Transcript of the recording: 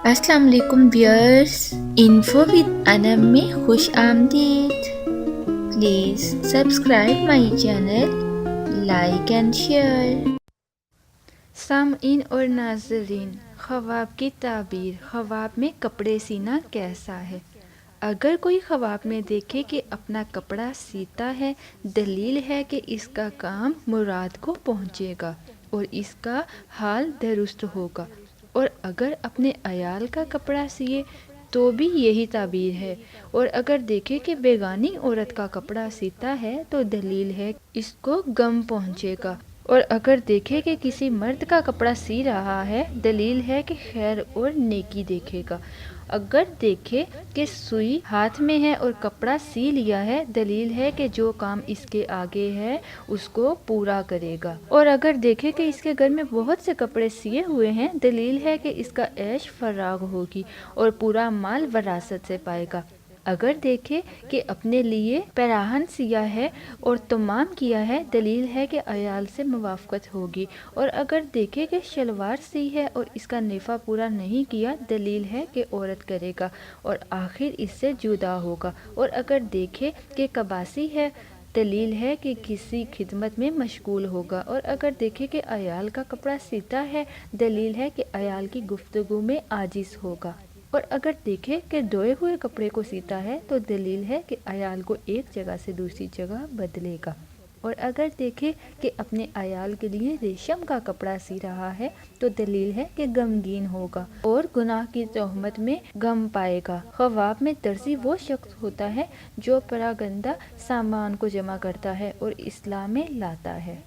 السلام علیکم wears, info with انم میں خوش آمدید۔ Please subscribe my channel, like and share. سامعین اور ناظرین، خواب کی تعبیر۔ خواب میں کپڑے سینا کیسا ہے؟ اگر کوئی خواب میں دیکھے کہ اپنا کپڑا سیتا ہے، دلیل ہے کہ اس کا کام مراد کو پہنچے گا اور اس کا حال درست ہوگا، اور اگر اپنے عیال کا کپڑا سیے تو بھی یہی تعبیر ہے، اور اگر دیکھے کہ بیگانی عورت کا کپڑا سیتا ہے تو دلیل ہے کہ اس کو غم پہنچے گا، اور اگر دیکھے کہ کسی مرد کا کپڑا سی رہا ہے، دلیل ہے کہ خیر اور نیکی دیکھے گا۔ اگر دیکھے کہ سوئی ہاتھ میں ہے اور کپڑا سی لیا ہے، دلیل ہے کہ جو کام اس کے آگے ہے اس کو پورا کرے گا، اور اگر دیکھے کہ اس کے گھر میں بہت سے کپڑے سیے ہوئے ہیں، دلیل ہے کہ اس کا عیش فراغ ہوگی اور پورا مال وراثت سے پائے گا۔ اگر دیکھے کہ اپنے لیے پیراہن سیا ہے اور تمام کیا ہے، دلیل ہے کہ عیال سے موافقت ہوگی، اور اگر دیکھے کہ شلوار سی ہے اور اس کا نفع پورا نہیں کیا، دلیل ہے کہ عورت کرے گا اور آخر اس سے جدا ہوگا، اور اگر دیکھے کہ کباسی ہے، دلیل ہے کہ کسی خدمت میں مشغول ہوگا، اور اگر دیکھے کہ عیال کا کپڑا سیتا ہے، دلیل ہے کہ عیال کی گفتگو میں عاجز ہوگا، اور اگر دیکھے کہ دھوئے ہوئے کپڑے کو سیتا ہے تو دلیل ہے کہ عیال کو ایک جگہ سے دوسری جگہ بدلے گا، اور اگر دیکھے کہ اپنے عیال کے لیے ریشم کا کپڑا سی رہا ہے تو دلیل ہے کہ غمگین ہوگا اور گناہ کی تہمت میں غم پائے گا۔ خواب میں درزی وہ شخص ہوتا ہے جو پراگندہ سامان کو جمع کرتا ہے اور اصلاح میں لاتا ہے۔